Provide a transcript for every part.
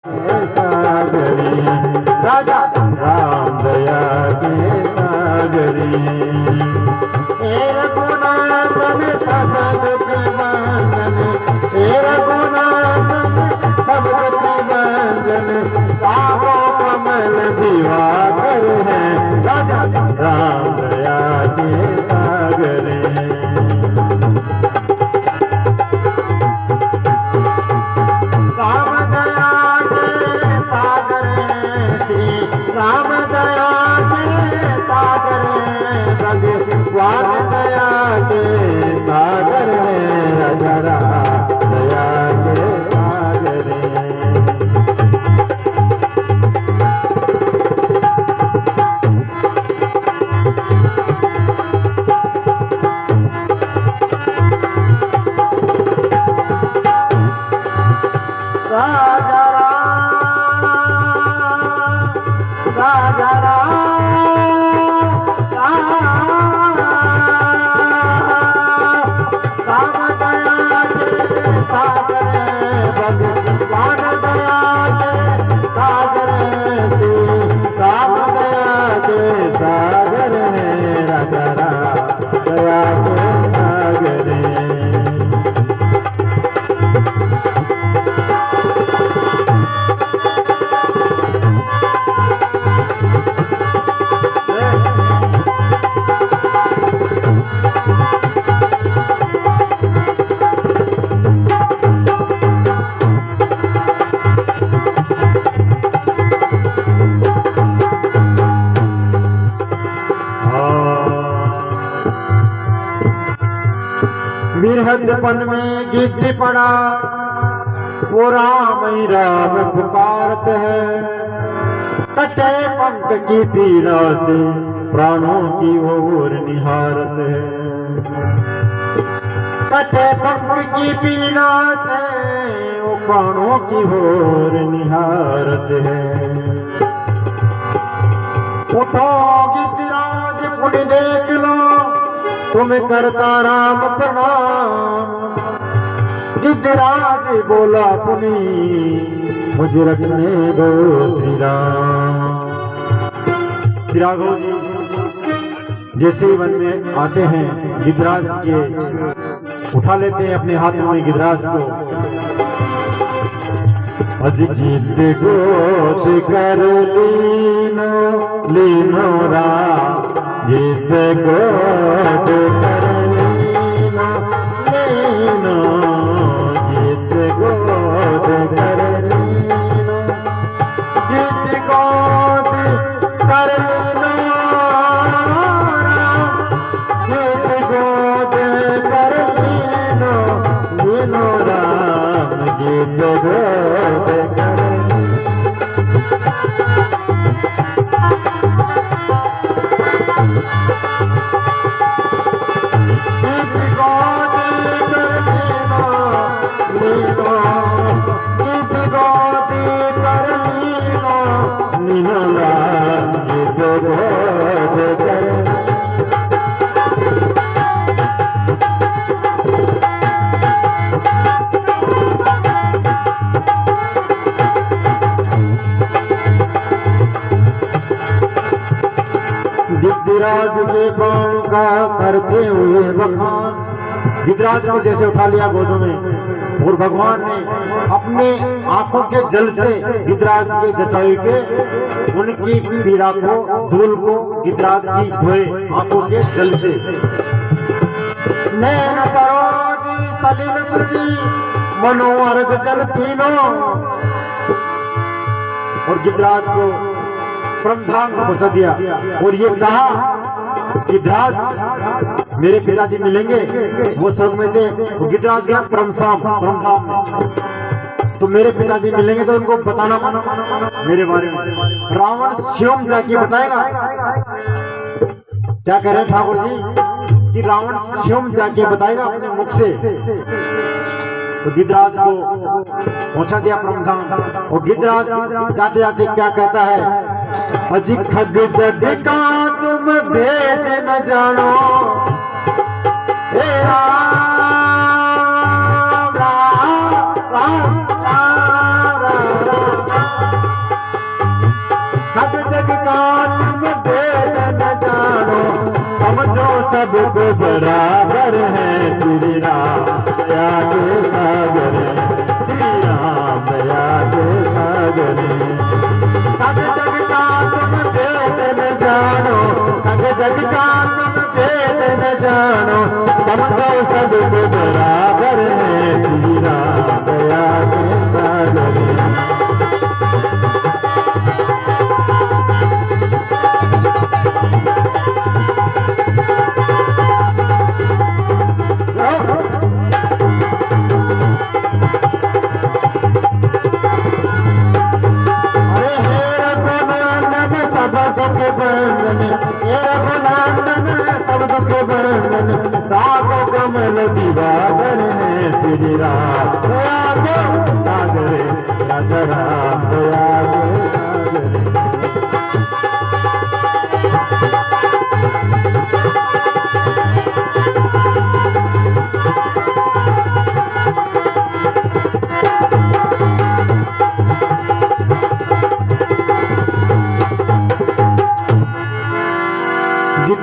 सागरी राजा राम दया के सागरी रघुनाथन सब दुख भंजन रघुनाथन सब दुख भंजन पावो कमल दिवाकर है राजा राम दया के सागरी राम दया के सागर भगवान दया के सागर राजा राम दया के सागर राजा राजा राम दया के सागर भगवान दया के सागर से राम दया के सागर है राजा राम दया के सागर बिरहदपन में गिद्ध पड़ा वो राम ही राम पुकारत है कटे पंख की पीड़ा से प्राणों की ओर निहारत है कटे पंख की पीड़ा से वो प्राणों की ओर निहारत है उठो गिद्धराज पुण्य देख लो तुम्हें करता राम प्रणाम गिद्धराज बोला पुनी मुझे रखने दो श्री राम। श्री राघव जी जैसे ही वन में आते हैं गिद्धराज के उठा लेते हैं अपने हाथों में गिद्धराज को अज गिद्ध गोद कर लीनो लीनो राम गिद्ध गोद कर लीनो लीनो गिद्ध गोद कर लीनो गिद्ध गोद कर लीनो गिद्ध गोद कर लीनो लीनो राम गिद्ध गोद कर गिद्धराज के पांव का करते हुए बखान गिद्धराज को जैसे उठा लिया गोदों में और भगवान ने अपने आंखों के जल से गिद्धराज के जटायु के उनकी पीड़ा को धूल को गिद्धराज की धोए आंखों के जल से नैन सरोज सलिल सुचि मनोअर्घ जल तीनों और गिद्धराज को परमधाम को पहुंचा दिया और ये कहा गिद्धराज मेरे पिताजी मिलेंगे वो स्वर्ग में थे वो गिद्धराज गया परमधाम में तो मेरे पिताजी मिलेंगे तो उनको बताना मेरे बारे में रावण स्वयं जाके बताएगा क्या कह रहे हैं ठाकुर जी कि रावण स्वयं जाके बताएगा अपने मुख से तो गिद्धराज को पहुंचा दिया परमधाम और गिद्धराज जाते जाते क्या कहता है अजी खग जग का तुम भेद न जानो हे राम राम राम राम राम सबको बराबर है। श्री राम दया के सागर है, श्री राम दया के सागर है। तब जग का तुम भेद न जानो, तब जग का तुम भेद न जानो, समझो सबको बराबर है। श्री राम दया के सागर है। राघो कमल दिवाकर है। श्री राम दया के सागर है, राजा राम दया के सागर है।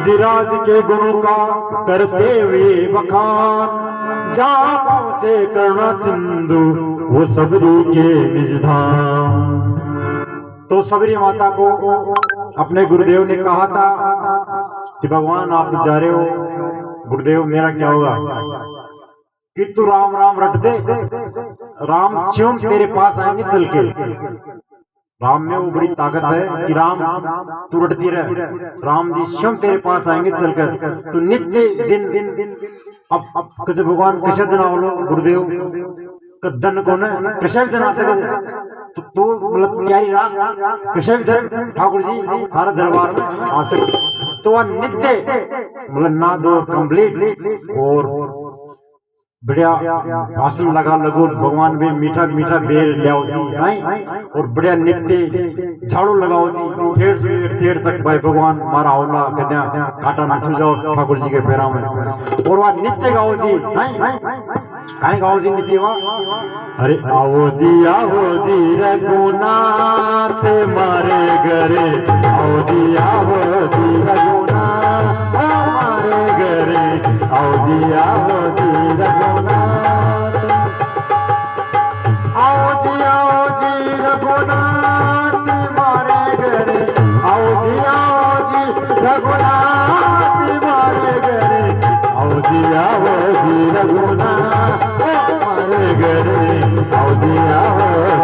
गिरिराज के गुणों का करते हुए बखान, जहाँ पहुंचे करुणा सिंधु वो सबरी के निज धाम। तो सबरी माता को अपने गुरुदेव ने कहा था कि भगवान आप तो जा रहे हो, गुरुदेव मेरा क्या होगा? कि तू राम राम रट दे, राम स्वयं तेरे पास आएंगे चल के। राम में वो बड़ी ताकत है कि राम तू रटती रह, राम जी स्वयं तेरे पास आएंगे चलकर। तो नित्य दिन अब कहे भगवान कैसे दिन आवलो गुरुदेव कदन को न कैसे भी दिन आ सके तो मतलब प्यारी राम कैसे भी दिन ठाकुर जी हमारा दरबार में आ सके। तो वह नित्य मतलब ना दो कंप्लीट और बढ़िया भाषण लगा लगो भगवान भी मीठा मीठा बेर लियाओ जी नहीं, और बढ़िया नित्य झाड़ू लगाओ जी ठेर से ठेर तक भाई भगवान मारा हौला कद्या काटा न छू जाओ ठाकुर जी के पैरा में। और वह नित्य गाओ जी नहीं कहीं गाओ जी नित्य वह अरे आओ जी रघुनाथ मारे घरे, आओ जी रघुनाथ हमारे घरे, आओ जी रघुनाथ, आओ जी रघुनाथ मारे घरे, आओ जी रघुनाथ मारे घरे, आओ जी रघुनाथ मारे घरे, आओ जी रघुनाथ।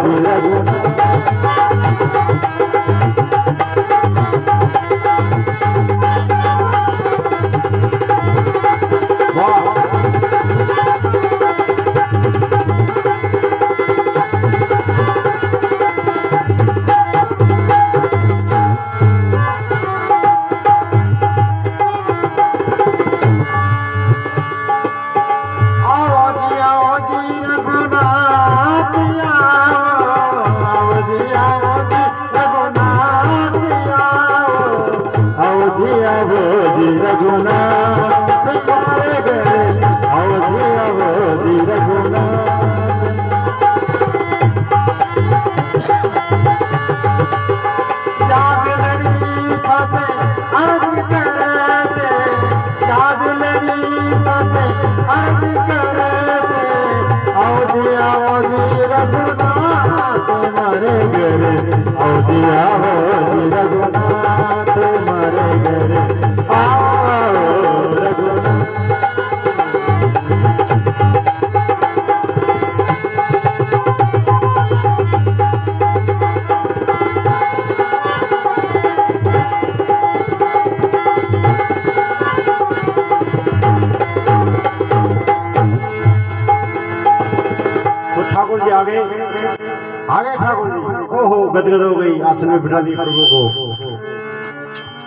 आगे ठाकुर जी ओहो गदगद हो गई, आसन में बिठा ली प्रभु को।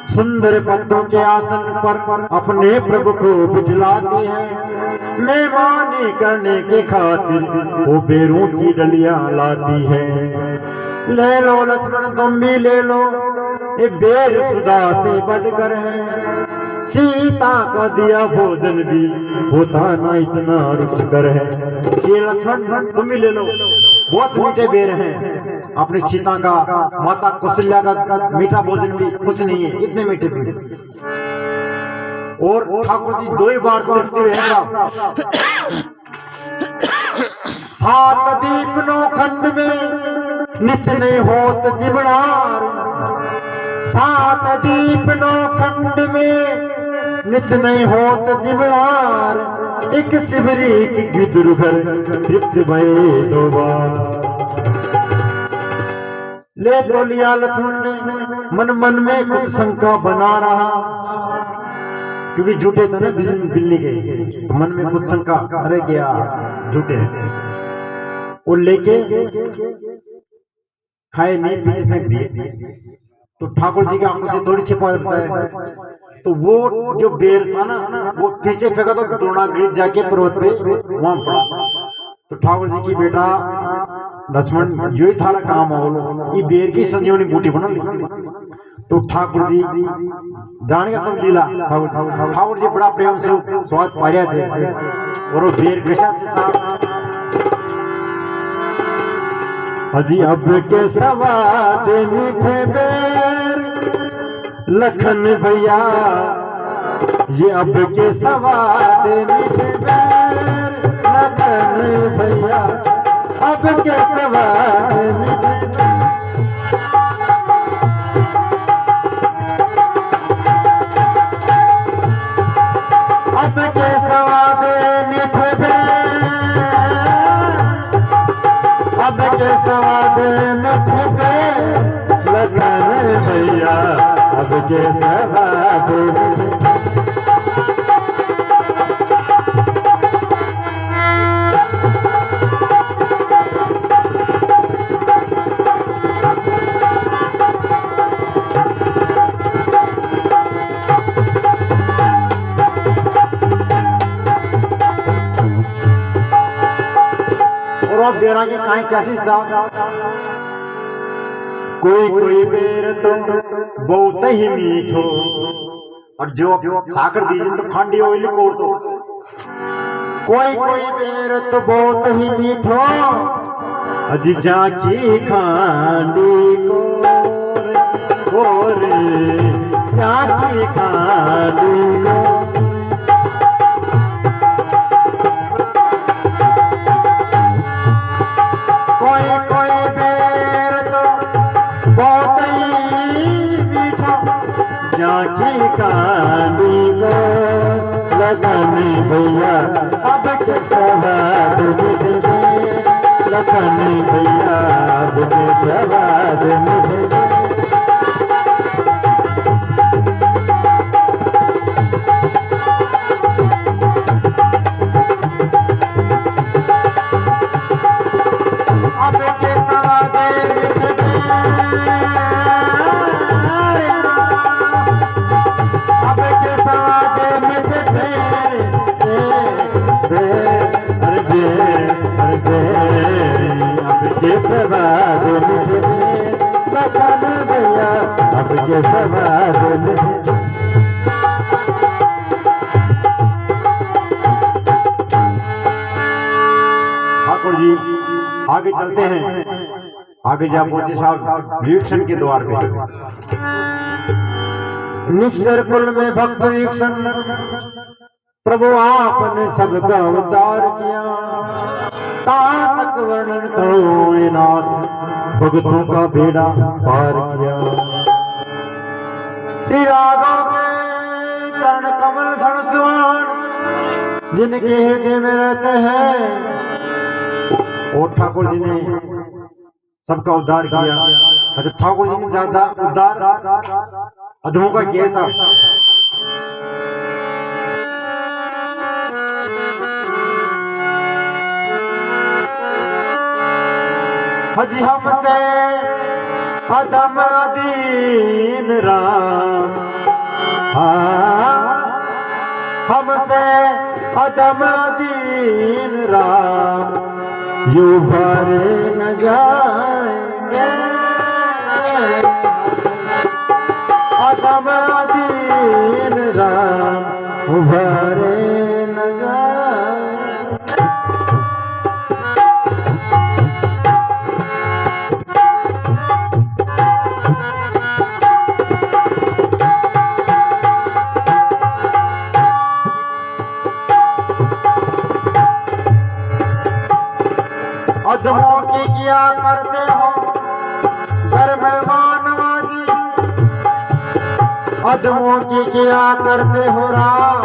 सुंदर पद्मों के आसन पर अपने प्रभु को बिठलाती है, मेहमानी करने के खातिर वो बेरों की डलियां लाती है। ले लो लक्ष्मण तुम भी ले लो, ये बेर सुधा से बढ़कर है, सीता का दिया भोजन भी होता ना इतना रुचिकर है। ये लक्ष्मण तुम भी ले लो, बहुत मीठे बेर हैं। अपनी सीता का माता कौशल्या का मीठा भोजन भी कुछ नहीं है, इतने मीठे बेर। और ठाकुर जी 2 बार तृप्ति है। 7 दीप 9 खंड में नित नहीं होत जिमणार। 7 दीप 9 खंड में नित नहीं होत जिमणार। एक शिवरी की गिदुर घर तृप्त भये 2 बार। ले तो लिया लक्ष्मण ने मन मन में कुछ शंका बना रहा, क्योंकि झूठे थे ना बिल्ली के, तो मन में कुछ शंका, अरे क्या झूठे वो लेके खाए नहीं, पीछे फेंक दिए। तो ठाकुर जी की आंखों से थोड़ी छिपा रहता है, तो वो जो बेर था ना वो पीछे फेंका तो द्रोणागिरी जाके पर्वत पे वहां पड़ा। तो ठाकुर जी की बेटा लक्ष्मण यही थारा काम हो, ये बेर की संजीवनी बूटी बना ली। तो ठाकुर जी जाने का सब लीला, ठाकुर जी बड़ा प्रेम से स्वाद पाया थे और वो बेर कैसा से साहब अजी अब के सवाद मीठे बेर लखन भैया, ये अब के सवाद मीठे बेर लखन भैया, अब के सवाद मीठे अब के सवाद मीठे बेर, अब के सवाद मीठे बेर लखन भैया, अब के सवाद मीठे। और बेरा की कहानी कैसी साहब, कोई कोई बेर तो बहुत ही मीठो, और जो साकर दीजिए तो खांडी ऑयल को, तो कोई कोई बेर तो बहुत ही मीठो, अजी जाकी खांडी को जाकी खांडी को। कोई कोई बेर तो बहुत ही मीठा, जाकी खांडी को लगन भैया, अब के सवाद मीठे बेर लखन भैया, अब के सवाद मीठे बेर। ठाकुर जी आगे चलते हैं, आगे जा पहुंचे साहब वीक्षण के द्वार पे। निस्सर कुल में भक्त वीक्षण, प्रभु आपने सबका उद्धार किया। तातक वर्णन करो नाथ, भक्तों का बेड़ा पार किया। श्री राघव के चरण कमल धन सुहान, जिनके हृदय में रहते हैं। और ठाकुर जी ने सबका उद्धार किया। अच्छा, ठाकुर जी ने ज्यादा उद्धार अधमों का किया साहब। हजी हमसे अधम दीन राम, हमसे अधम दीन राम, यूं भरे न जाएंगे। अधम दीन राम भरे न जाएंगे। अदमों की क्या करते हो राम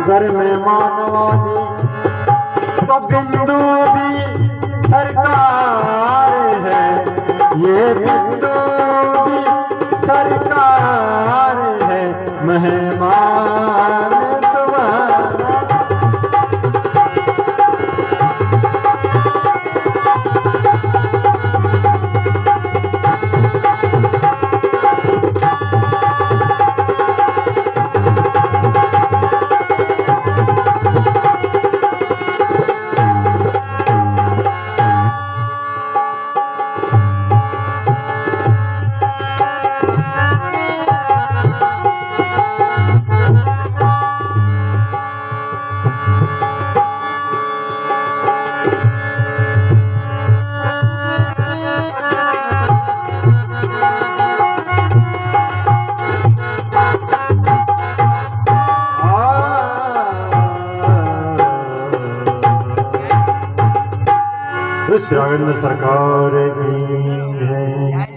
घर में मानवा जी। तो बिंदु भी सरकार है, ये बिंदु भी सरकार है, मेहमान तुम्हारा। राघवेंद्र सरकार की है।